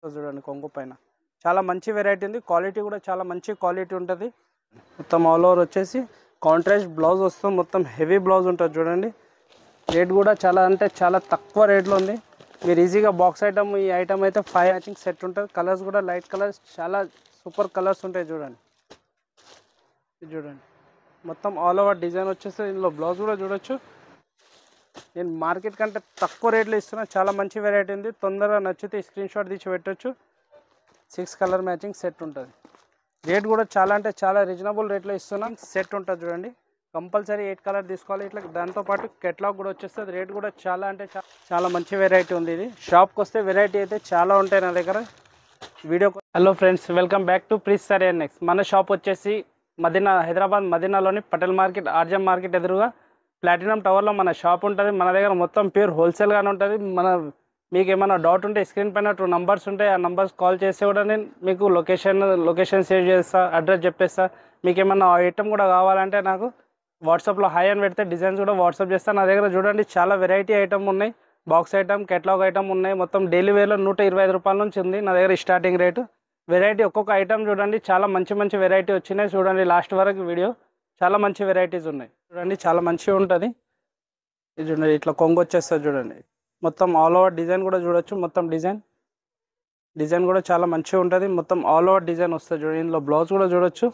చూడండి కొంగు పైన చాలా మంచి వెరైటీ ఉంది. క్వాలిటీ కూడా చాలా మంచి క్వాలిటీ ఉంటుంది. మొత్తం ఆల్ ఓవర్ వచ్చేసి కాంట్రాస్ట్ బ్లౌజ్ వస్తుంది. మొత్తం హెవీ బ్లౌజ్ ఉంటుంది చూడండి. రేట్ కూడా చాలా అంటే చాలా తక్కువ రేట్లో ఉంది. మీరు ఈజీగా బాక్స్ ఐటమ్ ఈ ఐటమ్ అయితే 5 మ్యాచింగ్ సెట్ ఉంటుంది. కలర్స్ కూడా లైట్ కలర్స్ చాలా సూపర్ కలర్స్ ఉంటాయి చూడండి. ఇది చూడండి మొత్తం ఆల్ ఓవర్ డిజైన్ వచ్చేసి ఇందులో బ్లౌజ్ కూడా చూడొచ్చు. నేను మార్కెట్ కంటే తక్కువ రేట్లో ఇస్తున్నా. చాలా మంచి వెరైటీ ఉంది. తొందరగా నచ్చితే స్క్రీన్ షాట్ తీసి పెట్టొచ్చు. 6 కలర్ మ్యాచింగ్ సెట్ ఉంటుంది. రేట్ కూడా చాలా అంటే చాలా రీజనబుల్ రేట్లో ఇస్తున్నాం. సెట్ ఉంటుంది చూడండి. కంపల్సరీ 8 కలర్ తీసుకోవాలి. ఇట్లా దాంతోపాటు కెట్లాగ్ కూడా వచ్చేస్తుంది. రేట్ కూడా చాలా అంటే చాలా మంచి వెరైటీ ఉంది. ఇది షాప్కి వస్తే వెరైటీ అయితే చాలా ఉంటాయి నా దగ్గర. Video hello friends, welcome back to please సరే నెక్స్ట్. మన షాప్ వచ్చేసి మదీనా, హైదరాబాద్ మదీనాలోని పటేల్ మార్కెట్, ఆర్జం మార్కెట్ ఎదురుగా ప్లాటినం టవర్లో మన షాప్ ఉంటుంది. మన దగ్గర మొత్తం ప్యూర్ హోల్సేల్గానే ఉంటుంది. మీకు ఏమైనా డౌట్ ఉంటే స్క్రీన్ పైన 2 నంబర్స్ ఉంటాయి. ఆ నంబర్స్ కాల్ చేస్తే కూడా నేను మీకు లొకేషన్ సేవ్ చేస్తా, అడ్రస్ చెప్పేస్తా. మీకు ఏమైనా ఐటమ్ కూడా కావాలంటే నాకు వాట్సాప్లో హాయ్ అని పెడితే డిజైన్స్ కూడా వాట్సాప్ చేస్తాను. నా దగ్గర చూడండి చాలా వెరైటీ ఐటమ్ ఉన్నాయి. బాక్స్ ఐటమ్, కెట్లాగ్ ఐటమ్ ఉన్నాయి. మొత్తం డైలీ వేర్లో 125 రూపాయల నుంచి ఉంది నా దగ్గర స్టార్టింగ్ రేటు. వెరైటీ ఒక్కొక్క ఐటమ్ చూడండి చాలా మంచి వెరైటీ వచ్చినాయి. చూడండి లాస్ట్ వరకు వీడియో, చాలా మంచి వెరైటీస్ ఉన్నాయి చూడండి. చాలా మంచిగా ఉంటుంది. ఇది చూడండి ఇట్లా కొంగు వచ్చేస్తుంది చూడండి. మొత్తం ఆల్ ఓవర్ డిజైన్ కూడా చూడొచ్చు. మొత్తం డిజైన్ కూడా చాలా మంచిగా ఉంటుంది. మొత్తం ఆల్ ఓవర్ డిజైన్ వస్తుంది చూడండి. ఇందులో బ్లౌజ్ కూడా చూడొచ్చు.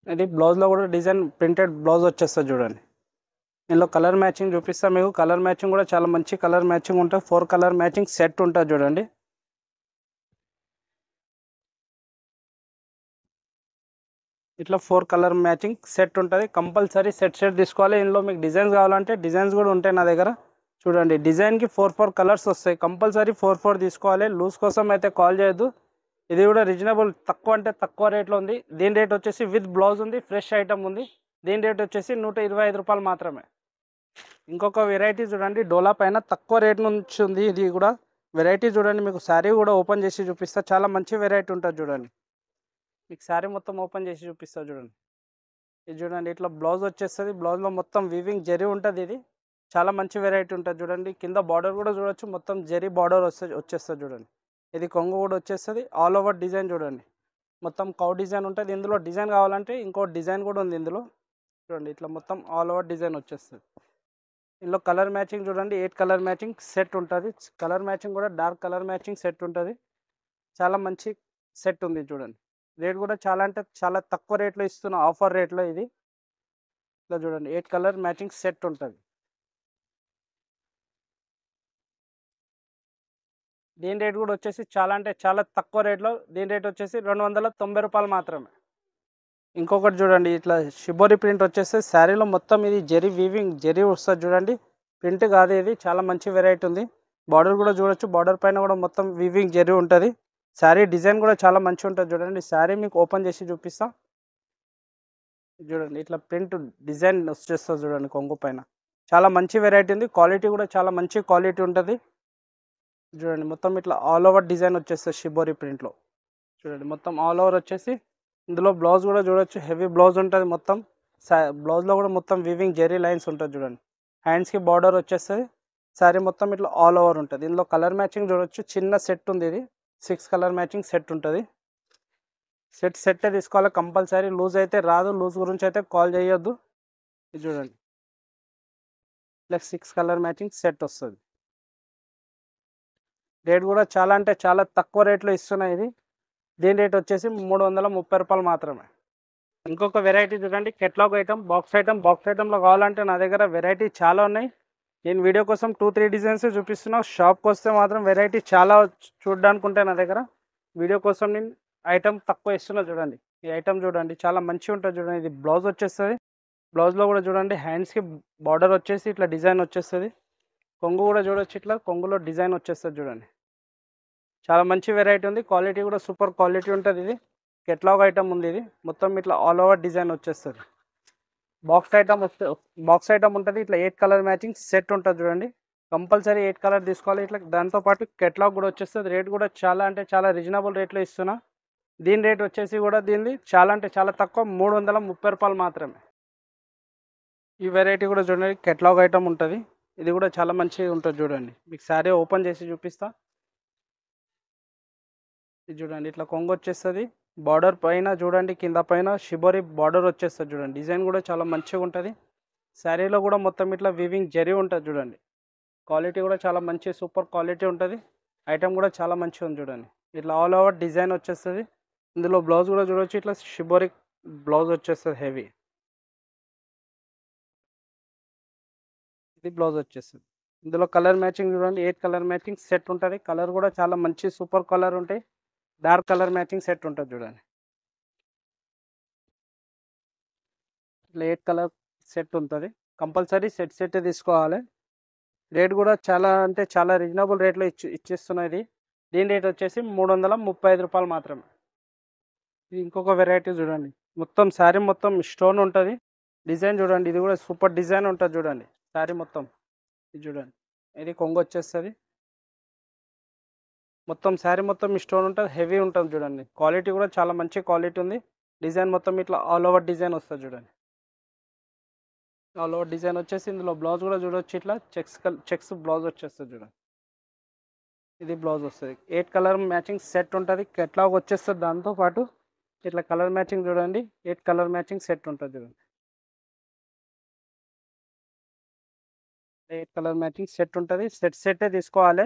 ఇది బ్లౌజ్లో కూడా డిజైన్ ప్రింటెడ్ బ్లౌజ్ వచ్చేస్తుంది చూడండి. ఇందులో కలర్ మ్యాచింగ్ చూపిస్తాను మీకు. కలర్ మ్యాచింగ్ కూడా చాలా మంచి కలర్ మ్యాచింగ్ ఉంటుంది. 4 కలర్ మ్యాచింగ్ సెట్ ఉంటుంది చూడండి. ఇట్లా 4 కలర్ మ్యాచింగ్ సెట్ ఉంటుంది. కంపల్సరీ సెట్ తీసుకోవాలి. ఇందులో మీకు డిజైన్స్ కావాలంటే డిజైన్స్ కూడా ఉంటాయి నా దగ్గర. చూడండి డిజైన్కి 4 కలర్స్ వస్తాయి. కంపల్సరీ 4 తీసుకోవాలి. లూజ్ కోసం అయితే కాల్ చేయొద్దు. ఇది కూడా రీజనబుల్, తక్కువ అంటే తక్కువ రేట్లో ఉంది. దీని రేట్ వచ్చేసి విత్ బ్లౌజ్ ఉంది, ఫ్రెష్ ఐటమ్ ఉంది. దీని రేట్ వచ్చేసి 125 రూపాయలు మాత్రమే. ఇంకొక వెరైటీ చూడండి, డోలా పైన తక్కువ రేట్ నుంచి ఉంది. ఇది కూడా వెరైటీ చూడండి. మీకు శారీ కూడా ఓపెన్ చేసి చూపిస్తా. చాలా మంచి వెరైటీ ఉంటుంది చూడండి. మీకు శారీ మొత్తం ఓపెన్ చేసి చూపిస్తా చూడండి. ఇది చూడండి ఇట్లా బ్లౌజ్ వచ్చేస్తుంది. బ్లౌజ్లో మొత్తం వీవింగ్ జరీ ఉంటుంది. ఇది చాలా మంచి వెరైటీ ఉంటుంది చూడండి. కింద బార్డర్ కూడా చూడొచ్చు. మొత్తం జరీ బార్డర్ వచ్చేస్తుంది చూడండి. ఇది కొంగు కూడా వచ్చేస్తుంది. ఆల్ ఓవర్ డిజైన్ చూడండి. మొత్తం కౌ డిజైన్ ఉంటుంది. ఇందులో డిజైన్ కావాలంటే ఇంకో డిజైన్ కూడా ఉంది ఇందులో చూడండి. ఇట్లా మొత్తం ఆల్ ఓవర్ డిజైన్ వచ్చేస్తుంది. ఇందులో కలర్ మ్యాచింగ్ చూడండి. 8 కలర్ మ్యాచింగ్ సెట్ ఉంటుంది. కలర్ మ్యాచింగ్ కూడా డార్క్ కలర్ మ్యాచింగ్ సెట్ ఉంటుంది. చాలా మంచి సెట్ ఉంది చూడండి. రేట్ కూడా చాలా అంటే చాలా తక్కువ రేట్లో ఇస్తున్న, ఆఫర్ రేట్లో ఇది. ఇట్లా చూడండి 8 కలర్ మ్యాచింగ్ సెట్ ఉంటుంది. దీని రేట్ కూడా వచ్చేసి చాలా అంటే చాలా తక్కువ రేట్లో. దీని రేట్ వచ్చేసి 290 రూపాయలు మాత్రమే. ఇంకొకటి చూడండి ఇట్లా షిబోరి ప్రింట్ వచ్చేసి శారీలో మొత్తం ఇది జరీ వీవింగ్ జరీ వస్తుంది చూడండి. ప్రింట్ కాదు ఇది. చాలా మంచి వెరైటీ ఉంది. బార్డర్ కూడా చూడొచ్చు. బార్డర్ పైన కూడా మొత్తం వీవింగ్ జరీ ఉంటుంది. శారీ డిజైన్ కూడా చాలా మంచిగా ఉంటుంది చూడండి. శారీ మీకు ఓపెన్ చేసి చూపిస్తా చూడండి. ఇట్లా ప్రింట్ డిజైన్ వచ్చేస్తుంది చూడండి కొంగు పైన. చాలా మంచి వెరైటీ ఉంది. క్వాలిటీ కూడా చాలా మంచి క్వాలిటీ ఉంటుంది చూడండి. మొత్తం ఇట్లా ఆల్ ఓవర్ డిజైన్ వచ్చేస్తుంది షిబోరి ప్రింట్లో చూడండి. మొత్తం ఆల్ ఓవర్ వచ్చేసి ఇందులో బ్లౌజ్ కూడా చూడొచ్చు. హెవీ బ్లౌజ్ ఉంటుంది. మొత్తం బ్లౌజ్లో కూడా మొత్తం వీవింగ్ జెరీ లైన్స్ ఉంటుంది చూడండి. హ్యాండ్స్కి బార్డర్ వచ్చేస్తుంది. శారీ మొత్తం ఇట్లా ఆల్ ఓవర్ ఉంటుంది. ఇందులో కలర్ మ్యాచింగ్ చూడొచ్చు. చిన్న సెట్ ఉంది. ఇది 6 కలర్ మ్యాచింగ్ సెట్ ఉంటుంది. సెట్టే తీసుకోవాలి కంపల్సరీ. లూజ్ అయితే రాదు. లూజ్ గురించి అయితే కాల్ చేయొద్దు. ఇది చూడండి ఇట్లా 6 కలర్ మ్యాచింగ్ సెట్ వస్తుంది. రేట్ కూడా చాలా అంటే చాలా తక్కువ రేట్లో ఇస్తున్నాయి ఇది. దీని రేట్ వచ్చేసి 330 రూపాయలు మాత్రమే. ఇంకొక వెరైటీ చూడండి, కెట్లాగ్ ఐటమ్, బాక్స్ ఐటమ్లో కావాలంటే నా దగ్గర వెరైటీ చాలా ఉన్నాయి. నేను వీడియో కోసం 2-3 డిజైన్స్ చూపిస్తున్నా. షాప్కి వస్తే మాత్రం వెరైటీ చాలా చూడడానికి ఉంటాయి నా దగ్గర. వీడియో కోసం నేను ఐటమ్ తక్కువ ఇస్తున్నా చూడండి. ఈ ఐటమ్ చూడండి చాలా మంచిగా ఉంటుంది చూడండి. ఇది బ్లౌజ్ వచ్చేస్తుంది. బ్లౌజ్లో కూడా చూడండి హ్యాండ్స్కి బార్డర్ వచ్చేసి ఇట్లా డిజైన్ వచ్చేస్తుంది. కొంగు కూడా చూడొచ్చు. ఇట్లా కొంగులో డిజైన్ వచ్చేస్తుంది చూడండి. చాలా మంచి వెరైటీ ఉంది. క్వాలిటీ కూడా సూపర్ క్వాలిటీ ఉంటుంది. ఇది కెట్లాగ్ ఐటమ్ ఉంది. ఇది మొత్తం ఇట్లా ఆల్ ఓవర్ డిజైన్ వచ్చేస్తుంది. బాక్స్ ఐటమ్ ఉంటుంది. ఇట్లా 8 కలర్ మ్యాచింగ్ సెట్ ఉంటుంది చూడండి. కంపల్సరీ 8 కలర్ తీసుకోవాలి. ఇట్లా దాంతోపాటు కెట్లాగ్ కూడా వచ్చేస్తుంది. రేట్ కూడా చాలా అంటే చాలా రీజనబుల్ రేట్లో ఇస్తున్నా. దీని రేట్ వచ్చేసి కూడా దీనిది చాలా అంటే చాలా తక్కువ, 330 రూపాయలు మాత్రమే. ఈ వెరైటీ కూడా చూడండి కెట్లాగ్ ఐటమ్ ఉంటుంది. ఇది కూడా చాలా మంచిగా ఉంటుంది చూడండి. మీకు శారీ ఓపెన్ చేసి చూపిస్తా. ఇది చూడండి ఇట్లా కొంగు వచ్చేస్తుంది. బార్డర్ పైన చూడండి, కింద పైన షిబోరి బార్డర్ వచ్చేస్తుంది చూడండి. డిజైన్ కూడా చాలా మంచిగా ఉంటుంది. శారీలో కూడా మొత్తం ఇట్లా వీవింగ్ జరీ ఉంటుంది చూడండి. క్వాలిటీ కూడా చాలా మంచి సూపర్ క్వాలిటీ ఉంటుంది. ఐటమ్ కూడా చాలా మంచిగా ఉంది చూడండి. ఇట్లా ఆల్ ఓవర్ డిజైన్ వచ్చేస్తుంది. ఇందులో బ్లౌజ్ కూడా చూడవచ్చు, ఇట్లా షిబోరి బ్లౌజ్ వచ్చేస్తుంది హెవీ. ఇది బ్లౌజ్ వచ్చేస్తుంది. ఇందులో కలర్ మ్యాచింగ్ చూడండి, 8 కలర్ మ్యాచింగ్ సెట్ ఉంటుంది. కలర్ కూడా చాలా మంచి సూపర్ కలర్ ఉంటాయి. డార్క్ కలర్ మ్యాచింగ్ సెట్ ఉంటుంది చూడండి. ఇట్లా 8 కలర్ సెట్ ఉంటుంది. కంపల్సరీ సెట్ తీసుకోవాలి. రేట్ కూడా చాలా అంటే చాలా రీజనబుల్ రేట్లో ఇచ్చేస్తున్నది. దీని రేట్ వచ్చేసి 335 రూపాయలు మాత్రమే. ఇది ఇంకొక వెరైటీ చూడండి, మొత్తం శారీ మొత్తం స్టోన్ ఉంటుంది. డిజైన్ చూడండి, ఇది కూడా సూపర్ డిజైన్ ఉంటుంది చూడండి. శారీ మొత్తం ఇది చూడండి, ఇది కొంగు వచ్చేస్తుంది. మొత్తం శారీ మొత్తం స్టోన్ ఉంటుంది, హెవీ ఉంటుంది చూడండి. క్వాలిటీ కూడా చాలా మంచి క్వాలిటీ ఉంది. డిజైన్ మొత్తం ఇట్లా ఆల్ ఓవర్ డిజైన్ వస్తుంది చూడండి. ఆల్ ఓవర్ డిజైన్ వచ్చేసి ఇందులో బ్లౌజ్ కూడా చూడవచ్చు, ఇట్లా చెక్స్ బ్లౌజ్ వచ్చేస్తుంది చూడండి. ఇది బ్లౌజ్ వస్తుంది. 8 కలర్ మ్యాచింగ్ సెట్ ఉంటుంది. కెట్లాగ్ వచ్చేస్తుంది. దాంతోపాటు ఇట్లా కలర్ మ్యాచింగ్ చూడండి, 8 కలర్ మ్యాచింగ్ సెట్ ఉంటుంది చూడండి. 8 కలర్ మ్యాచింగ్ సెట్ ఉంటుంది. సెట్టే తీసుకోవాలి.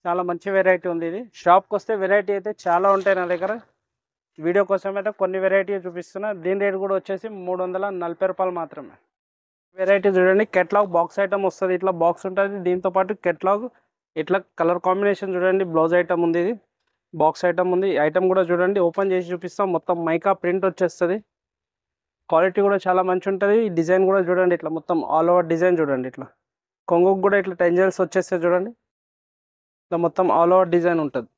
చాలా మంచి వెరైటీ ఉంది. ఇది షాప్కి వస్తే వెరైటీ అయితే చాలా ఉంటాయి నా దగ్గర. వీడియో కోసం అయితే కొన్ని వెరైటీ చూపిస్తున్నా. దీని రేట్ కూడా వచ్చేసి 340 రూపాయలు మాత్రమే. వెరైటీ చూడండి, కెట్లాగ్ బాక్స్ ఐటమ్ వస్తుంది. ఇట్లా బాక్స్ ఉంటుంది. దీంతోపాటు కెట్లాగ్ ఇట్లా కలర్ కాంబినేషన్ చూడండి. బ్లౌజ్ ఐటమ్ ఉంది, ఇది బాక్స్ ఐటమ్ ఉంది. ఐటమ్ కూడా చూడండి, ఓపెన్ చేసి చూపిస్తాం. మొత్తం మైకా ప్రింట్ వచ్చేస్తుంది. క్వాలిటీ కూడా చాలా మంచి ఉంటుంది. ఈ డిజైన్ కూడా చూడండి, ఇట్లా మొత్తం ఆల్ ఓవర్ డిజైన్ చూడండి. ఇట్లా కొంగుకు కూడా ఇట్లా టెంజల్స్ వచ్చేస్తాయి చూడండి. ఇట్లా మొత్తం ఆల్ ఓవర్ డిజైన్ ఉంటుంది.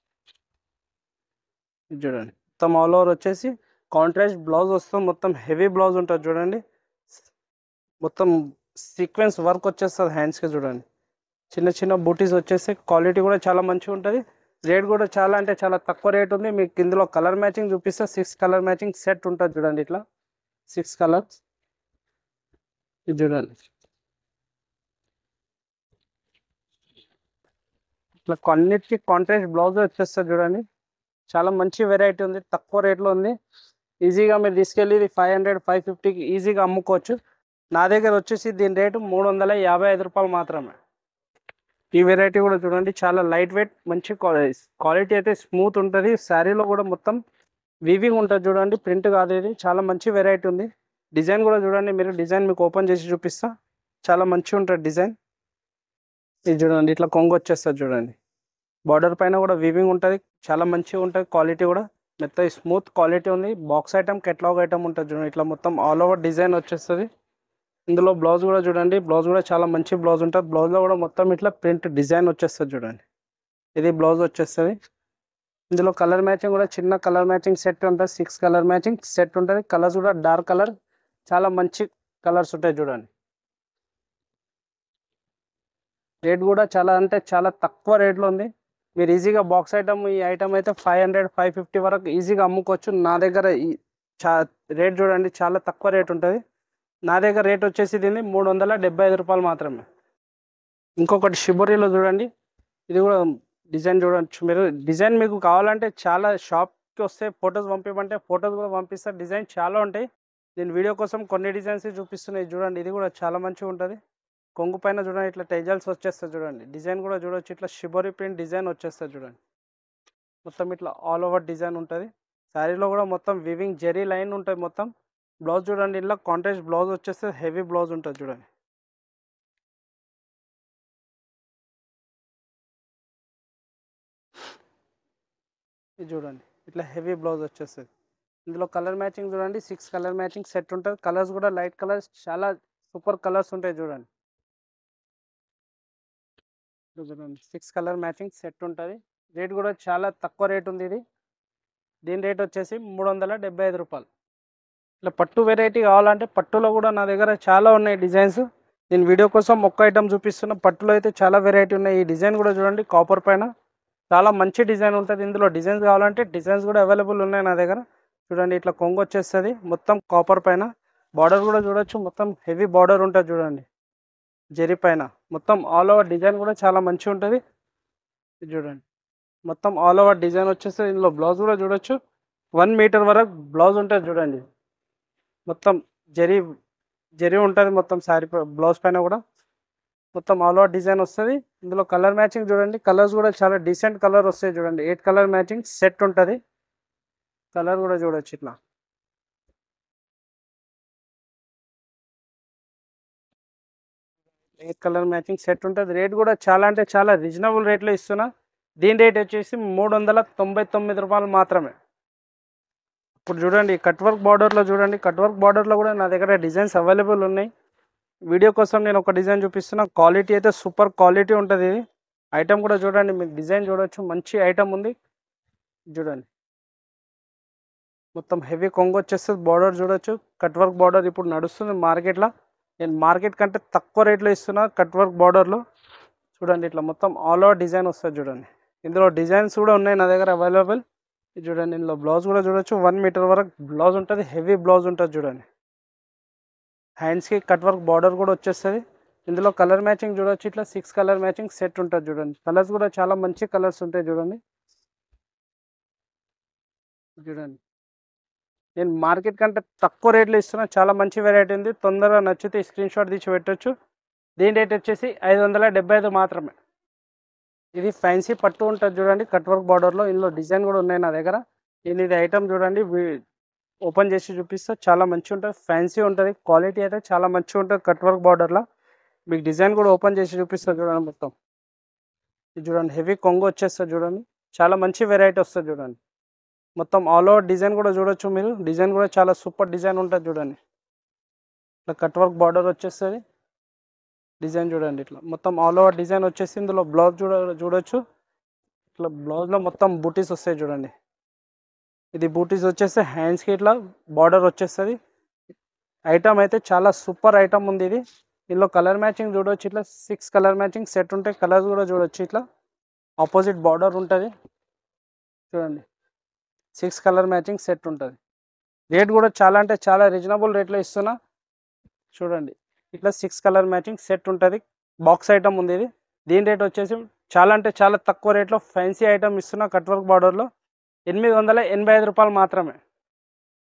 ఇది చూడండి, మొత్తం ఆల్ ఓవర్ వచ్చేసి కాంట్రాస్ట్ బ్లౌజ్ వస్తుంది. మొత్తం హెవీ బ్లౌజ్ ఉంటుంది చూడండి. మొత్తం సీక్వెన్స్ వర్క్ వచ్చేస్తుంది హ్యాండ్స్కి చూడండి. చిన్న చిన్న బూటీస్ వచ్చేసి క్వాలిటీ కూడా చాలా మంచిగా ఉంటుంది. రేట్ కూడా చాలా అంటే చాలా తక్కువ రేట్ ఉంది. మీకు ఇందులో కలర్ మ్యాచింగ్ చూపిస్తే 6 కలర్ మ్యాచింగ్ సెట్ ఉంటుంది చూడండి. ఇట్లా 6 కలర్స్. ఇది చూడండి, ఇట్లా కొన్నిటికి కాంట్రాస్ట్ బ్లౌజ్ వచ్చేస్తుంది చూడండి. చాలా మంచి వెరైటీ ఉంది, తక్కువ రేట్లో ఉంది. ఈజీగా మీరు తీసుకెళ్ళి ఇది 500 550కి ఈజీగా అమ్ముకోవచ్చు. నా దగ్గర వచ్చేసి దీని రేటు 355 రూపాయలు మాత్రమే. ఈ వెరైటీ కూడా చూడండి, చాలా లైట్ వెయిట్ మంచి క్వాలిటీ అయితే స్మూత్ ఉంటుంది. శారీలో కూడా మొత్తం వీవింగ్ ఉంటుంది చూడండి, ప్రింట్ కాదు. ఇది చాలా మంచి వెరైటీ ఉంది. డిజైన్ కూడా చూడండి, మీరు డిజైన్ మీకు ఓపెన్ చేసి చూపిస్తా. చాలా మంచిగా ఉంటుంది డిజైన్. ఇది చూడండి, ఇట్లా కొంగు వచ్చేస్తుంది చూడండి. బార్డర్ పైన కూడా వీవింగ్ ఉంటుంది, చాలా మంచిగా ఉంటుంది. క్వాలిటీ కూడా మెత్త స్మూత్ క్వాలిటీ ఉంది. బాక్స్ ఐటమ్ కెట్లాగ్ ఐటమ్ ఉంటుంది చూడండి. ఇట్లా మొత్తం ఆల్ ఓవర్ డిజైన్ వచ్చేస్తుంది. ఇందులో బ్లౌజ్ కూడా చూడండి, బ్లౌజ్ కూడా చాలా మంచి బ్లౌజ్ ఉంటుంది. బ్లౌజ్లో కూడా మొత్తం ఇట్లా ప్రింట్ డిజైన్ వచ్చేస్తుంది చూడండి. ఇది బ్లౌజ్ వచ్చేస్తుంది. ఇందులో కలర్ మ్యాచింగ్ కూడా చిన్న కలర్ మ్యాచింగ్ సెట్ ఉంటుంది. 6 కలర్ మ్యాచింగ్ సెట్ ఉంటుంది. కలర్స్ కూడా డార్క్ కలర్, చాలా మంచి కలర్స్ ఉంటాయి చూడండి. రేట్ కూడా చాలా అంటే చాలా తక్కువ రేట్లో ఉంది. మీరు ఈజీగా బాక్స్ ఐటమ్, ఈ ఐటమ్ అయితే 500 550 వరకు ఈజీగా అమ్ముకోవచ్చు. నా దగ్గర రేట్ చూడండి, చాలా తక్కువ రేట్ ఉంటుంది. నా దగ్గర రేట్ వచ్చేసి దీన్ని 375 రూపాయలు మాత్రమే. ఇంకొకటి షిబోరీలో చూడండి, ఇది కూడా డిజైన్ చూడవచ్చు మీరు. డిజైన్ మీకు కావాలంటే చాలా షాప్కి వస్తే ఫొటోస్ పంపించమంటే ఫొటోస్ కూడా పంపిస్తారు. డిజైన్ చాలా ఉంటాయి. నేను వీడియో కోసం కొన్ని డిజైన్స్ చూపిస్తున్నాయి చూడండి. ఇది కూడా చాలా మంచిగా ఉంటుంది. కొంగు పైన చూడండి, ఇట్లా టెజల్స్ వచ్చేస్తుంది చూడండి. డిజైన్ కూడా చూడవచ్చు, ఇట్లా షిబోరీ ప్రింట్ డిజైన్ వచ్చేస్తుంది చూడండి. మొత్తం ఇట్లా ఆల్ ఓవర్ డిజైన్ ఉంటుంది. శారీలో కూడా మొత్తం వివింగ్ జెరీ లైన్ ఉంటుంది మొత్తం. బ్లౌజ్ చూడండి, ఇలా కాంట్రాస్ట్ బ్లౌజ్ వచ్చేస్తే హెవీ బ్లౌజ్ ఉంటుంది చూడండి. ఇది చూడండి, ఇట్లా హెవీ బ్లౌజ్ వచ్చేస్తుంది. ఇందులో కలర్ మ్యాచింగ్ చూడండి, 6 కలర్ మ్యాచింగ్ సెట్ ఉంటుంది. కలర్స్ కూడా లైట్ కలర్స్, చాలా సూపర్ కలర్స్ ఉంటాయి చూడండి. చూడండి, 6 కలర్ మ్యాచింగ్ సెట్ ఉంటుంది. రేట్ కూడా చాలా తక్కువ రేట్ ఉంది ఇది. దీని రేట్ వచ్చేసి 375 రూపాయలు. ఇట్లా పట్టు వెరైటీ కావాలంటే పట్టులో కూడా నా దగ్గర చాలా ఉన్నాయి డిజైన్స్. నేను వీడియో కోసం ఒక్క ఐటమ్ చూపిస్తున్న. పట్టులో అయితే చాలా వెరైటీ ఉన్నాయి. ఈ డిజైన్ కూడా చూడండి, కాపర్ పైన చాలా మంచి డిజైన్ ఉంటుంది. ఇందులో డిజైన్స్ కావాలంటే డిజైన్స్ కూడా అవైలబుల్ ఉన్నాయి నా దగ్గర. చూడండి, ఇట్లా కొంగు వచ్చేస్తుంది మొత్తం కాపర్ పైన. బార్డర్ కూడా చూడొచ్చు, మొత్తం హెవీ బార్డర్ ఉంటుంది చూడండి. జరీ పైన మొత్తం ఆల్ ఓవర్ డిజైన్ కూడా చాలా మంచిగా ఉంటుంది. ఇది చూడండి, మొత్తం ఆల్ ఓవర్ డిజైన్ వచ్చేసి ఇందులో బ్లౌజ్ కూడా చూడొచ్చు. 1 మీటర్ వరకు బ్లౌజ్ ఉంటుంది చూడండి. మొత్తం జరీ జరీ ఉంటుంది మొత్తం శారీ బ్లౌజ్ పైన కూడా. మొత్తం ఆల్ ఓవర్ డిజైన్ వస్తుంది. ఇందులో కలర్ మ్యాచింగ్ చూడండి. కలర్స్ కూడా చాలా డీసెంట్ కలర్ వస్తాయి చూడండి. 8 కలర్ మ్యాచింగ్ సెట్ ఉంటుంది. కలర్ కూడా చూడొచ్చు ఇట్లా. 8 కలర్ మ్యాచింగ్ సెట్ ఉంటుంది. రేట్ కూడా చాలా అంటే చాలా రీజనబుల్ రేట్లో ఇస్తున్నా. దీని రేట్ వచ్చేసి 399 రూపాయలు మాత్రమే. ఇప్పుడు చూడండి కట్ వర్క్ బార్డర్లో చూడండి. కట్ వర్క్ బార్డర్లో కూడా నా దగ్గర డిజైన్స్ అవైలబుల్ ఉన్నాయి. వీడియో కోసం నేను ఒక డిజైన్ చూపిస్తున్నా. క్వాలిటీ అయితే సూపర్ క్వాలిటీ ఉంటుంది. ఇది ఐటమ్ కూడా చూడండి. మీకు డిజైన్ చూడొచ్చు. మంచి ఐటమ్ ఉంది చూడండి. మొత్తం హెవీ కొంగు వచ్చేస్తుంది. బార్డర్ చూడొచ్చు. కట్ వర్క్ బార్డర్ ఇప్పుడు నడుస్తుంది మార్కెట్లో. నేను మార్కెట్ కంటే తక్కువ రేట్లో ఇస్తున్నా కట్ వర్క్ బార్డర్లో. చూడండి ఇట్లా మొత్తం ఆల్ ఓవర్ డిజైన్ వస్తుంది చూడండి. ఇందులో డిజైన్స్ కూడా ఉన్నాయి నా దగ్గర అవైలబుల్. ఇది చూడండి. ఇందులో బ్లౌజ్ కూడా చూడొచ్చు. 1 మీటర్ వరకు బ్లౌజ్ ఉంటుంది. హెవీ బ్లౌజ్ ఉంటుంది చూడండి. హ్యాండ్స్కి కట్ వర్క్ బార్డర్ కూడా వచ్చేస్తుంది. ఇందులో కలర్ మ్యాచింగ్ చూడొచ్చు. ఇట్లా 6 కలర్ మ్యాచింగ్ సెట్ ఉంటుంది చూడండి. కలర్స్ కూడా చాలా మంచి కలర్స్ ఉంటాయి చూడండి. చూడండి నేను మార్కెట్ కంటే తక్కువ రేట్లో ఇస్తున్నా. చాలా మంచి వెరైటీ ఉంది. తొందరగా నచ్చితే స్క్రీన్ షాట్ తీసి పెట్టొచ్చు. దీని రేట్ వచ్చేసి 575 మాత్రమే. ఇది ఫ్యాన్సీ పట్టు ఉంటుంది చూడండి. కట్ వర్క్ బార్డర్లో. ఇందులో డిజైన్ కూడా ఉన్నాయి నా దగ్గర. ఇది ఐటమ్ చూడండి. ఓపెన్ చేసి చూపిస్తా. చాలా మంచిగా ఉంటుంది. ఫ్యాన్సీ ఉంటుంది. క్వాలిటీ అయితే చాలా మంచిగా ఉంటుంది కట్ వర్క్ బార్డర్లో. మీకు డిజైన్ కూడా ఓపెన్ చేసి చూపిస్తా చూడండి. మొత్తం ఇది చూడండి. హెవీ కొంగు వచ్చేస్తుంది చూడండి. చాలా మంచి వెరైటీ వస్తుంది చూడండి. మొత్తం ఆల్ ఓవర్ డిజైన్ కూడా చూడొచ్చు మీరు. డిజైన్ కూడా చాలా సూపర్ డిజైన్ ఉంటుంది చూడండి. ఇట్లా కట్ వర్క్ బార్డర్ వచ్చేస్తుంది. డిజైన్ చూడండి. ఇట్లా మొత్తం ఆల్ ఓవర్ డిజైన్ వచ్చేసి ఇందులో బ్లౌజ్ చూడొచ్చు. ఇట్లా బ్లౌజ్లో మొత్తం బూటీస్ వస్తాయి చూడండి. ఇది బూటీస్ వచ్చేస్తే హ్యాండ్స్కి ఇట్లా బార్డర్ వచ్చేస్తుంది. ఐటమ్ అయితే చాలా సూపర్ ఐటమ్ ఉంది ఇది. ఇందులో కలర్ మ్యాచింగ్ చూడొచ్చు. ఇట్లా 6 కలర్ మ్యాచింగ్ సెట్ ఉంటాయి. కలర్స్ కూడా చూడొచ్చు. ఇట్లా ఆపోజిట్ బార్డర్ ఉంటుంది చూడండి. 6 కలర్ మ్యాచింగ్ సెట్ ఉంటుంది. రేట్ కూడా చాలా అంటే చాలా రీజనబుల్ రేట్లో ఇస్తున్నా చూడండి. ఇట్లా 6 కలర్ మ్యాచింగ్ సెట్ ఉంటుంది. బాక్స్ ఐటమ్ ఉంది ఇది. దీని రేట్ వచ్చేసి చాలా అంటే చాలా తక్కువ రేట్లో ఫ్యాన్సీ ఐటమ్ ఇస్తున్నా కట్ వర్క్ బార్డర్లో. 885 రూపాయలు మాత్రమే.